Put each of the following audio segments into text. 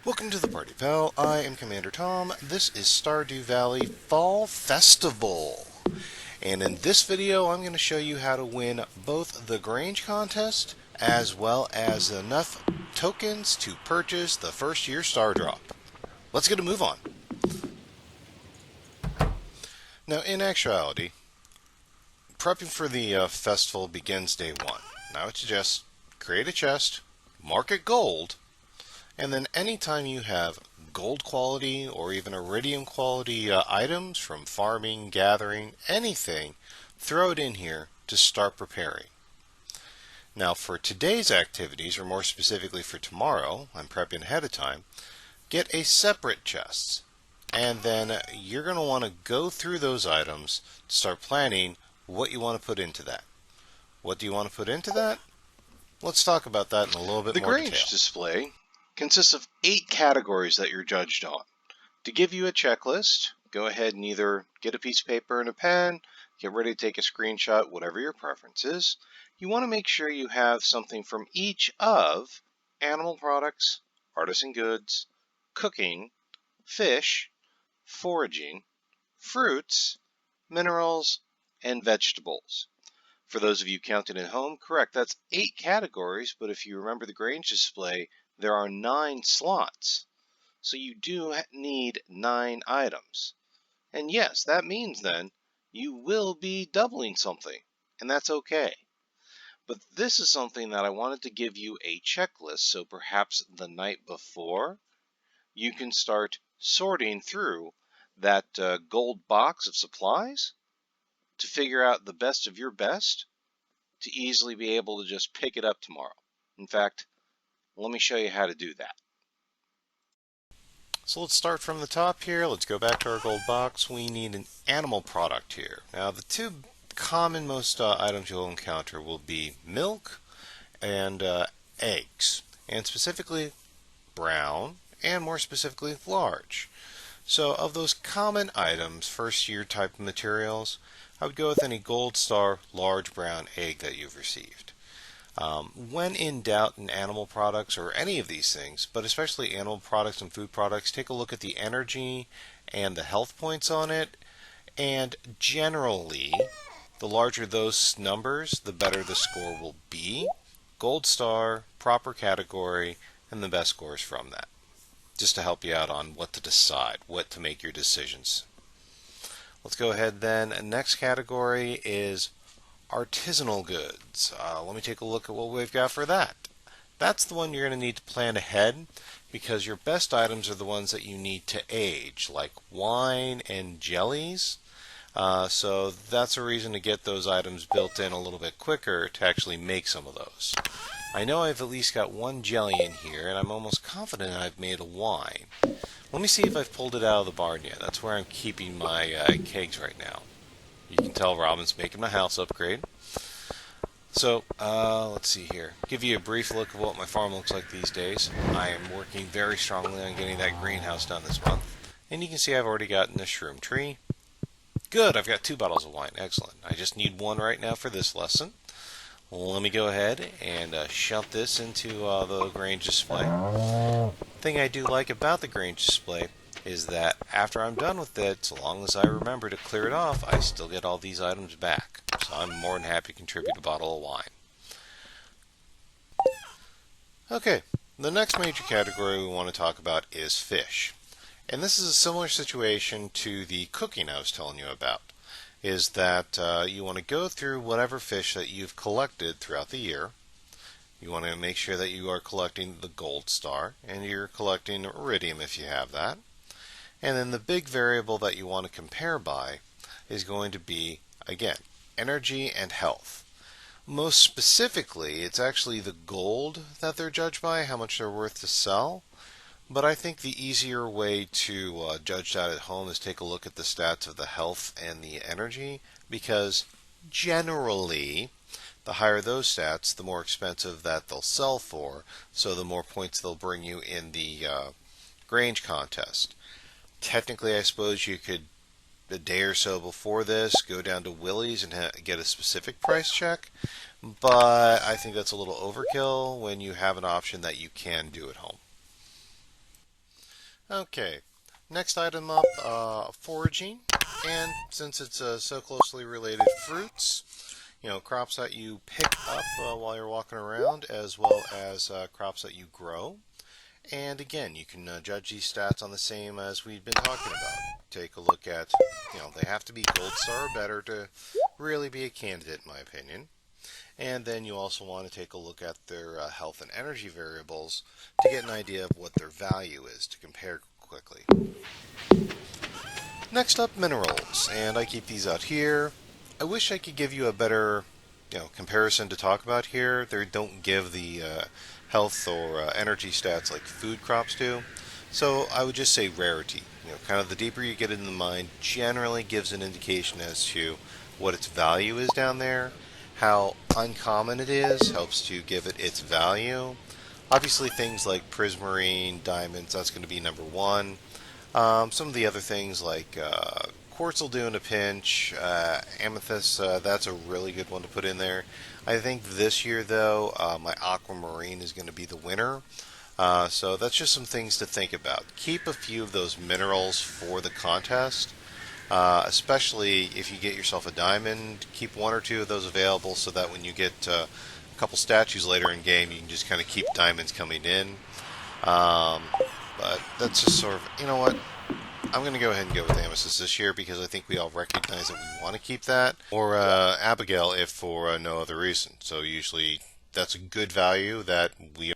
Welcome to the party, pal. I am Commander Tom. This is Stardew Valley Fall Festival. And in this video, I'm going to show you how to win both the Grange contest as well as enough tokens to purchase the first year Stardrop. Let's get a move on. Now, in actuality, prepping for the festival begins day one. Now, I would suggest create a chest, mark it gold, and then anytime you have gold quality or even iridium quality items from farming, gathering, anything, throw it in here to start preparing. Now for today's activities, or more specifically for tomorrow, I'm prepping ahead of time, get a separate chest. And then you're going to want to go through those items to start planning what you want to put into that. What do you want to put into that? Let's talk about that in a little bit more detail. The Grange display consists of 8 categories that you're judged on. To give you a checklist, go ahead and either get a piece of paper and a pen, get ready to take a screenshot, whatever your preference is. You want to make sure you have something from each of animal products, artisan goods, cooking, fish, foraging, fruits, minerals, and vegetables. For those of you counting at home, correct, that's 8 categories, but if you remember the Grange display, there are 9 slots. So you do need 9 items. And yes, that means then you will be doubling something, and that's okay. But this is something that I wanted to give you a checklist, so perhaps the night before, you can start sorting through that gold box of supplies to figure out the best of your best to easily be able to just pick it up tomorrow. In fact, let me show you how to do that. So let's start from the top here. Let's go back to our gold box. We need an animal product here. Now the two common most items you'll encounter will be milk and eggs, and specifically brown and more specifically large. So of those common items, first year type materials, I would go with any gold star large brown egg that you've received. When in doubt in animal products or any of these things, but especially animal products and food products, take a look at the energy and the health points on it. And generally, the larger those numbers, the better the score will be. Gold star, proper category, and the best scores from that. Just to help you out on what to decide, what to make your decisions. Let's go ahead then. Next category is artisanal goods. Let me take a look at what we've got for that. That's the one you're going to need to plan ahead because your best items are the ones that you need to age, like wine and jellies. So that's a reason to get those items built in a little bit quicker to actually make some of those. I know I've at least got one jelly in here, and I'm almost confident I've made a wine. Let me see if I've pulled it out of the barn yet. That's where I'm keeping my kegs right now. You can tell Robin's making my house upgrade. So, let's see here. Give you a brief look of what my farm looks like these days. I am working very strongly on getting that greenhouse done this month. And you can see I've already gotten a shroom tree. Good, I've got 2 bottles of wine. Excellent. I just need 1 right now for this lesson. Let me go ahead and shove this into the Grange display. Thing I do like about the Grange display is that after I'm done with it, so long as I remember to clear it off, I still get all these items back. So I'm more than happy to contribute a bottle of wine. Okay, the next major category we want to talk about is fish. And this is a similar situation to the cooking I was telling you about. Is that you want to go through whatever fish that you've collected throughout the year. You want to make sure that you are collecting the gold star, and you're collecting iridium if you have that. And then the big variable that you want to compare by is going to be, again, energy and health. Most specifically, it's actually the gold that they're judged by, how much they're worth to sell. But I think the easier way to judge that at home is take a look at the stats of the health and the energy, because generally, the higher those stats, the more expensive that they'll sell for, so the more points they'll bring you in the Grange contest. Technically, I suppose you could, a day or so before this, go down to Willie's and get a specific price check, but I think that's a little overkill when you have an option that you can do at home. Okay, next item up, foraging. And since it's so closely related, fruits, crops that you pick up while you're walking around, as well as crops that you grow. And again, you can judge these stats on the same as we've been talking about. Take a look at, they have to be gold star or better to really be a candidate, in my opinion. And then you also want to take a look at their health and energy variables to get an idea of what their value is to compare quickly. Next up, minerals, and I keep these out here. I wish I could give you a better, comparison to talk about here. They don't give the health or energy stats like food crops do. So I would just say rarity. Kind of the deeper you get into the mine, generally gives an indication as to what its value is down there. How uncommon it is helps to give it its value. Obviously, things like prismarine, diamonds, that's going to be number one. Some of the other things like quartz will do in a pinch. Amethyst, that's a really good one to put in there. I think this year, though, my aquamarine is going to be the winner. So that's just some things to think about. Keep a few of those minerals for the contest, especially if you get yourself a diamond. Keep one or two of those available so that when you get a couple statues later in game, you can just kind of keep diamonds coming in. But that's just sort of, you know what? I'm going to go ahead and go with Amethyst this year because I think we all recognize that we want to keep that. Or Abigail if for no other reason. So usually that's a good value that we.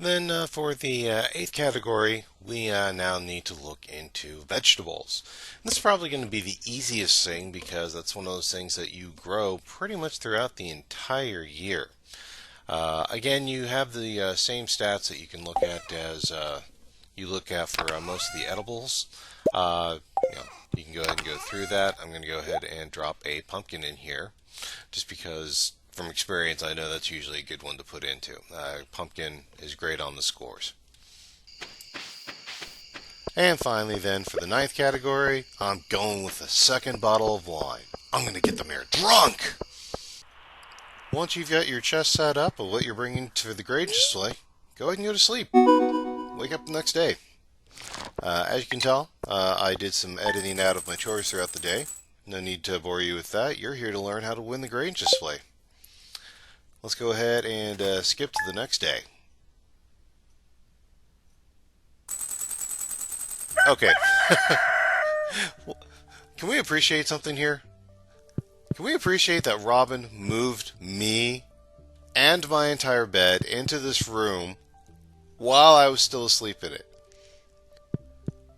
Then for the eighth category, we now need to look into vegetables. And this is probably going to be the easiest thing because that's one of those things that you grow pretty much throughout the entire year. Again, you have the same stats that you can look at as you look at for most of the edibles. You can go ahead and go through that. I'm going to go ahead and drop a pumpkin in here, just because from experience I know that's usually a good one to put into. Pumpkin is great on the scores. And finally then, for the ninth category, I'm going with a second bottle of wine. I'm going to get the mayor drunk! Once you've got your chest set up of what you're bringing to the Grange display, go ahead and go to sleep. Wake up the next day. As you can tell, I did some editing out of my chores throughout the day. No need to bore you with that. You're here to learn how to win the Grange display. Let's go ahead and skip to the next day. Okay. Can we appreciate something here? Can we appreciate that Robin moved me and my entire bed into this room while I was still asleep in it?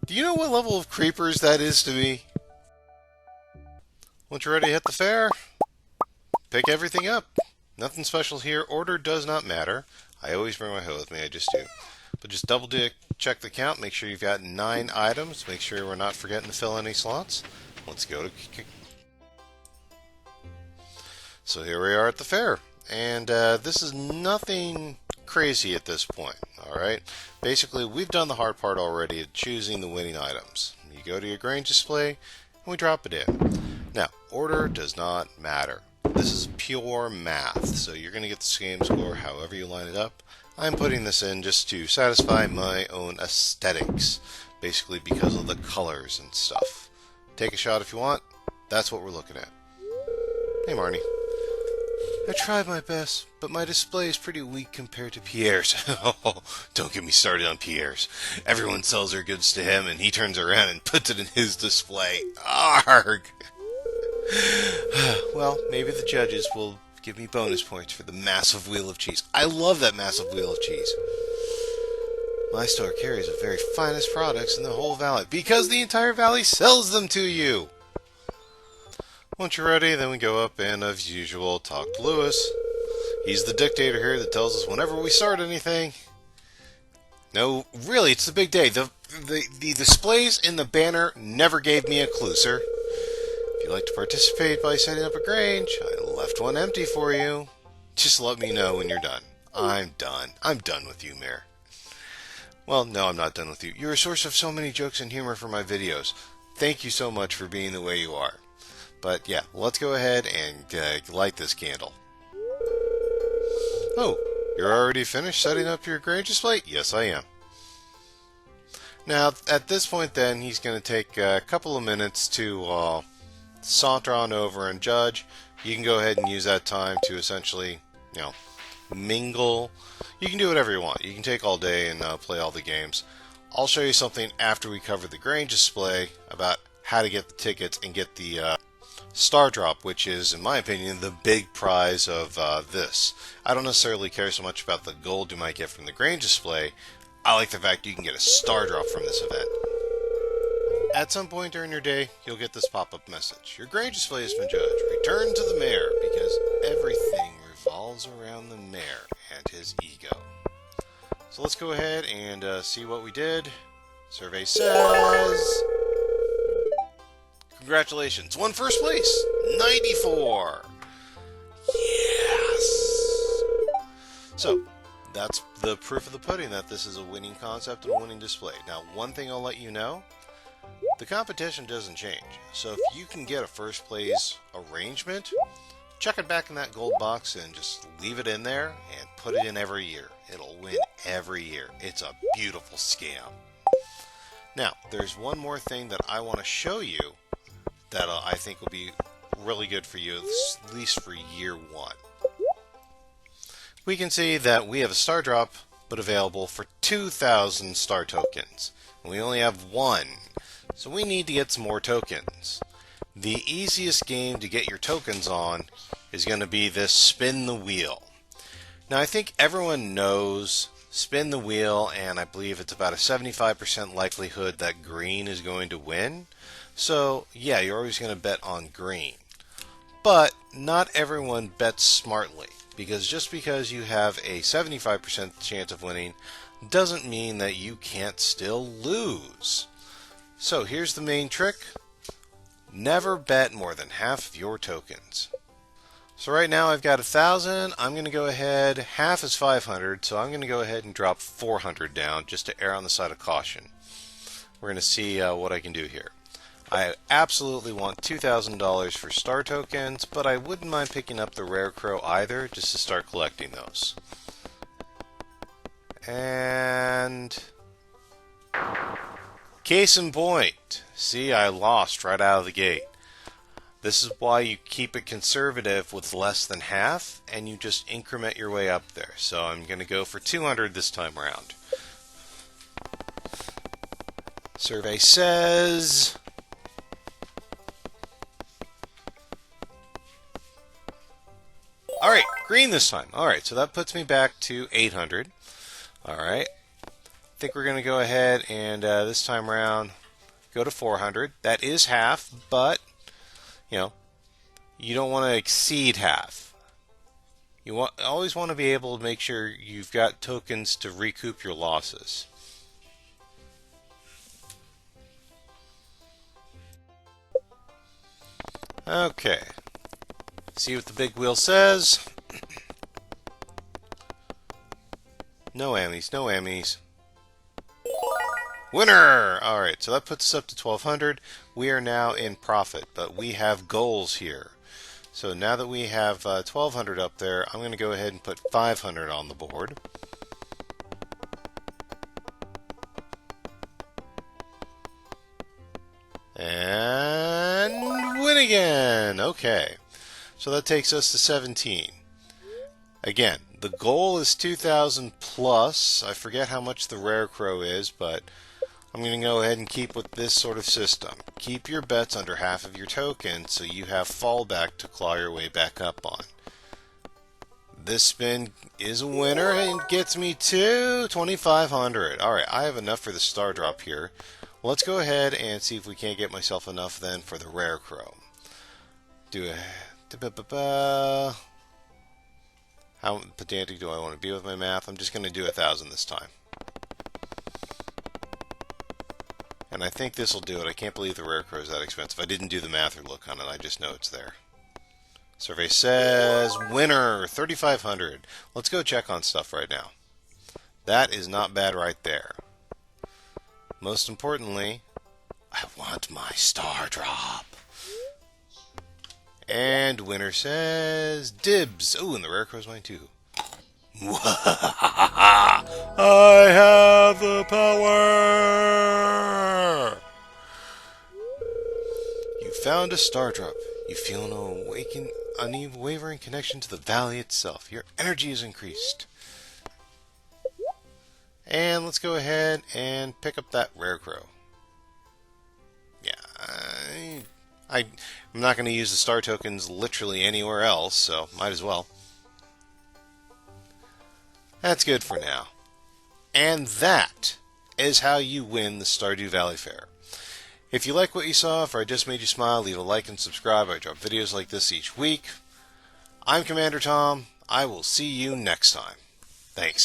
Do you know what level of creepers that is to me? Once you're ready to hit the fair, pick everything up. Nothing special here. Order does not matter. I always bring my hoe with me, I just do. But just double check the count, make sure you've got 9 items, make sure we're not forgetting to fill any slots. Let's go to... So here we are at the fair, and this is nothing crazy at this point, alright? Basically, we've done the hard part already of choosing the winning items. You go to your Grange display, and we drop it in. Now, order does not matter. This is pure math, so you're going to get the same score however you line it up. I'm putting this in just to satisfy my own aesthetics, basically because of the colors and stuff. Take a shot if you want. That's what we're looking at. Hey, Marnie. I tried my best, but my display is pretty weak compared to Pierre's. Oh, don't get me started on Pierre's. Everyone sells their goods to him, and he turns around and puts it in his display. Arrgh! Well, maybe the judges will give me bonus points for the massive wheel of cheese. I love that massive wheel of cheese. My store carries the very finest products in the whole valley, because the entire valley sells them to you! Once you're ready, then we go up and, as usual, talk to Lewis. He's the dictator here that tells us whenever we start anything. No, really, it's the big day. The displays in the banner never gave me a clue, sir. If you'd like to participate by setting up a Grange, I left one empty for you. Just let me know when you're done. I'm done. I'm done with you, Mayor. Well, no, I'm not done with you. You're a source of so many jokes and humor for my videos. Thank you so much for being the way you are. But yeah, let's go ahead and light this candle. Oh, you're already finished setting up your Grange display? Yes, I am. Now, at this point then, he's going to take a couple of minutes to saunter on over and judge. You can go ahead and use that time to essentially, you know, mingle. You can do whatever you want. You can take all day and play all the games. I'll show you something after we cover the Grange display about how to get the tickets and get the Stardrop, which is, in my opinion, the big prize of this. I don't necessarily care so much about the gold you might get from the Grange display. I like the fact you can get a Stardrop from this event. At some point during your day, you'll get this pop-up message. Your Grange display has been judged. Return to the mayor, because everything revolves around the mayor and his ego. So let's go ahead and see what we did. Survey says... Congratulations, won first place, 94. Yes. So, that's the proof of the pudding that this is a winning concept and a winning display. Now, one thing I'll let you know, the competition doesn't change. So if you can get a first place arrangement, chuck it back in that gold box and just leave it in there and put it in every year. It'll win every year. It's a beautiful scam. Now, there's one more thing that I want to show you that I think will be really good for you, at least for year one. We can see that we have a Stardrop, but available for 2,000 star tokens. And we only have one, so we need to get some more tokens. The easiest game to get your tokens on is going to be this spin the wheel. Now I think everyone knows spin the wheel, and I believe it's about a 75% likelihood that green is going to win. So, yeah, you're always going to bet on green. But not everyone bets smartly, because just because you have a 75% chance of winning doesn't mean that you can't still lose. So, here's the main trick. Never bet more than half of your tokens. So right now I've got 1,000. I'm going to go ahead, half is 500, so I'm going to go ahead and drop 400 down just to err on the side of caution. We're going to see what I can do here. I absolutely want $2,000 for star tokens, but I wouldn't mind picking up the rare crow either, just to start collecting those. And case in point, see, I lost right out of the gate. This is why you keep it conservative with less than half, and you just increment your way up there. So I'm going to go for 200 this time around. Survey says... Alright, green this time. Alright, so that puts me back to 800. Alright. I think we're going to go ahead and this time around go to 400. That is half, but, you know, you don't want to exceed half. You always want to be able to make sure you've got tokens to recoup your losses. Okay. See what the big wheel says. No Emmys, no Emmys. Winner! Alright, so that puts us up to 1,200. We are now in profit, but we have goals here. So now that we have 1,200 up there, I'm going to go ahead and put 500 on the board. And win again! Okay. So that takes us to 17. Again, the goal is 2,000 plus. I forget how much the rare crow is, but I'm going to go ahead and keep with this sort of system. Keep your bets under half of your tokens so you have fallback to claw your way back up on. This spin is a winner and gets me to 2,500. Alright, I have enough for the Stardrop here. Well, let's go ahead and see if we can't get myself enough then for the rare crow. How pedantic do I want to be with my math? I'm just going to do 1,000 this time. And I think this will do it. I can't believe the rare crow is that expensive. I didn't do the math or look on it. I just know it's there. Survey says winner 3,500. Let's go check on stuff right now. That is not bad right there. Most importantly, I want my Stardrop. And winner says dibs. Oh, and the rare crow's mine too. I have the power. found a Stardrop. You feel an unwavering connection to the valley itself. Your energy is increased. And let's go ahead and pick up that rare crow. Yeah, I'm not going to use the star tokens literally anywhere else, so might as well. That's good for now. And that is how you win the Stardew Valley Fair. If you like what you saw, if I just made you smile, leave a like and subscribe. I drop videos like this each week. I'm Commander Tom. I will see you next time. Thanks.